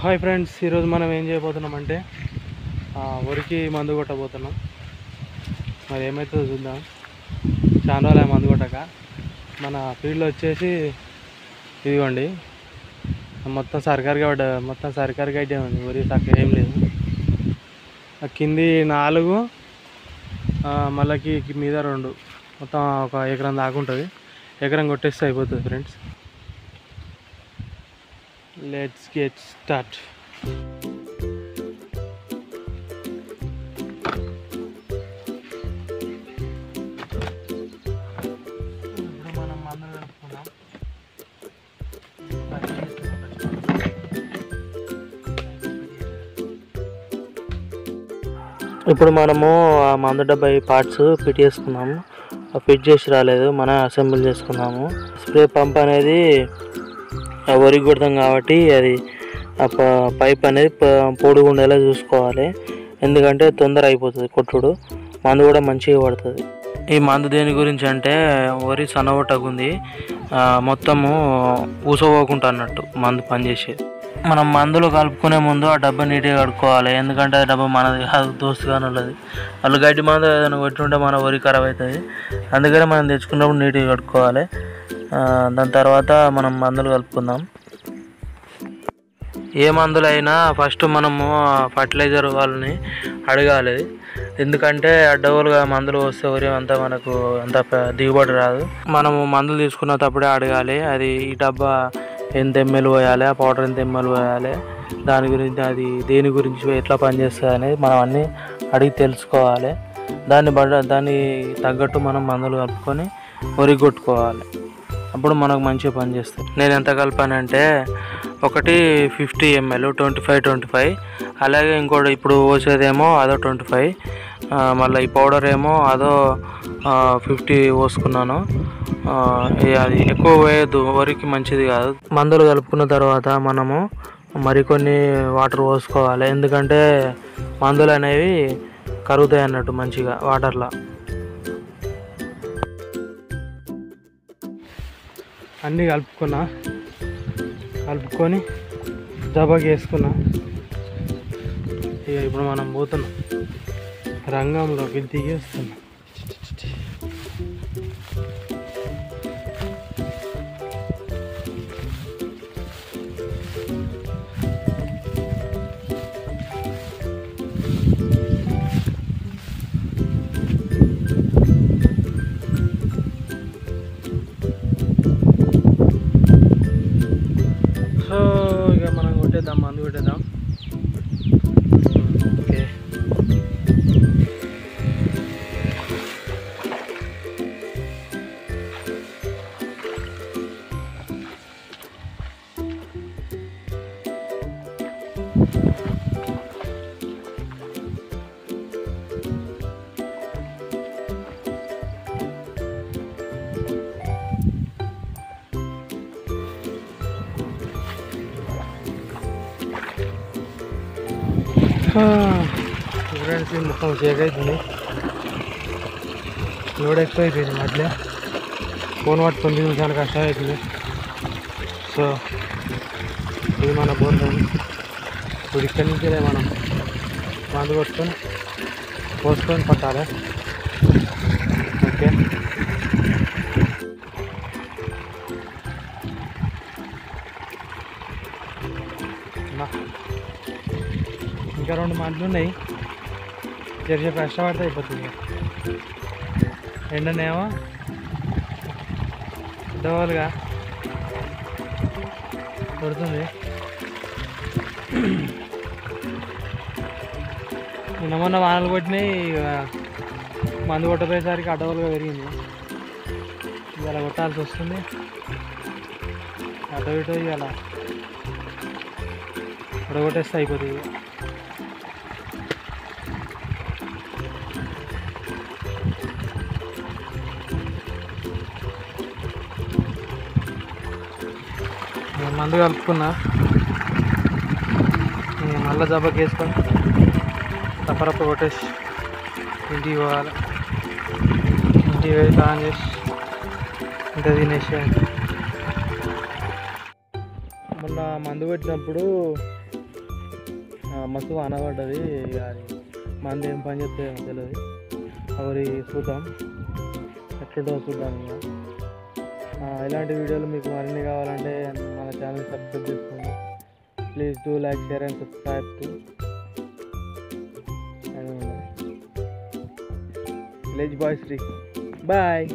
Hi friends, ఈరోజు మనం ఏం చేయబోతున్నామంటే వరికి మందు కొట్టబోతున్నాం. మరి ఏమవుతుందో చూద్దాం. చాలా రోజులు మందు కొట్టక మన ఫీల్డ్లో వచ్చేసి ఇదిగోండి, మొత్తం సర్కారు గడ్డే ఉంది. వరి తక్కువ ఏం లేదు. కింది 4 మళ్ళీ మీద 2 మొత్తం ఒక ఎకరం దాకా ఉంటుంది. ఎకరం కొట్టేస్తే అయిపోతుంది ఫ్రెండ్స్. Let's get start. ఇప్పుడు మనం మందులు కలుపుకున్నాం. ఇప్పుడు మనము ఆ మందు డబ్బా పార్ట్స్ ఫిట్ చేసుకున్నాము. ఫిట్ చేసి రాలేదు, మనం అసెంబుల్ చేసుకున్నాము. స్ప్రే పంప్ అనేది వరికి కొడతాం కాబట్టి అది పైప్ అనేది పొడుగు ఉండేలా చూసుకోవాలి. ఎందుకంటే తొందర అయిపోతుంది కొట్టుడు, మందు కూడా మంచిగా పడుతుంది. ఈ మందు దేని గురించి అంటే వరి సన్నగొట్టకుంది మొత్తము ఊసపోకుండా అన్నట్టు మందు పనిచేసేది. మనం మందులు కలుపుకునే ముందు ఆ డబ్బా నీట్గా కడుక్కోవాలి. ఎందుకంటే ఆ డబ్బా మనది కాదు, దోస్తు కానీ ఉన్నది. వాళ్ళు గడ్డి మందు ఏదైనా కొట్టుంటే మన వరి ఖరాబ్ అవుతుంది. అందుకనే మనం తెచ్చుకున్నప్పుడు నీట్గా కడుక్కోవాలి. దాని తర్వాత మనం మందులు కలుపుకుందాం. ఏ మందులైనా ఫస్ట్ మనము ఫర్టిలైజర్ వాళ్ళని అడగాలి. ఎందుకంటే అడ్డగోలుగా మందులు వస్తే వరి అంతా మనకు అంత దిగుబడి రాదు. మనము మందులు తీసుకున్నప్పుడే అడగాలి. అది ఈ డబ్బా ఎంత ఎంఎల్ పోయాలి, ఆ పౌడర్ ఎంత ఎంఎల్ పోయాలి, దాని గురించి అది దేని గురించి ఎట్లా పనిచేస్తుంది అనేది మనం అన్నీ అడిగి తెలుసుకోవాలి. దాన్ని తగ్గట్టు మనం మందులు కలుపుకొని వరి కొట్టుకోవాలి. అప్పుడు మనకు మంచిగా పనిచేస్తుంది. నేను ఎంత కలిపానంటే ఒకటి 50 ml 25 అలాగే ఇంకోటి ఇప్పుడు పోసేదేమో అదో 25, మళ్ళీ ఈ పౌడర్ ఏమో అదో 50 పోసుకున్నాను. అది ఎక్కువ పోయద్దు, వరికి మంచిది కాదు. మందులు కలుపుకున్న తర్వాత మనము మరికొన్ని వాటర్ పోసుకోవాలి. ఎందుకంటే మందులు అనేవి కరుగుతాయి అన్నట్టు మంచిగా వాటర్లో. అన్నీ కలుపుకొని దబాకి వేసుకున్నా. ఇక ఇప్పుడు మనం పోతున్నాం, రంగంలోకి దిగేస్తున్నాం. సో ఇక మనం మందు కొట్టేద్దాం. ఓకే, ఫ్రెండ్స్ మొత్తం షేక్ అవుతుంది. లోడ్ ఎక్కువ అయిపోయింది. మధ్య ఫోన్ పట్టుకొని చాలా కష్టం అవుతుంది. సో ఇది మన బోర్డు. ఇప్పుడు ఇక్కడి నుంచే మనం మందు పోసుకొని పట్టాలి. ఓకే, ఇంకా 2 మందులు ఉన్నాయి. జరిసేపు కష్టపడితే అయిపోతుంది. ఎండనేమో డోలుగా కొడుతుంది. మొన్న వానలు కొట్టినాయి. మందు కొట్టపోయేసరికి అడ్డగోలుగా పెరిగింది. ఇలా కొట్టాల్సి వస్తుంది. అటు ఇటు ఇలా కొట్టేస్తే అయిపోతుంది. మందు కలుపుకున్నా. మళ్ళీ దెబ్బకి వేసుకొని రప్పరప్ప కొట్టేసి ఇంటికి పోవాలి. ఇంటికి పోయి స్నానం చేసి ఇంత తినేసి. మొన్న మందు పెట్టినప్పుడు మస్తు అనబడ్డది. అది మంది ఏం పని చెప్తాయేమో తెలియదు. అవి చూద్దాం, ఎట్లుంటుందో చూద్దాం. ఇక ఇలాంటి వీడియోలు మీకు మరిన్ని కావాలంటే మన ఛానల్ సబ్స్క్రైబ్ చేసుకోండి. Please do like, share and subscribe to village boy Sri. Bye.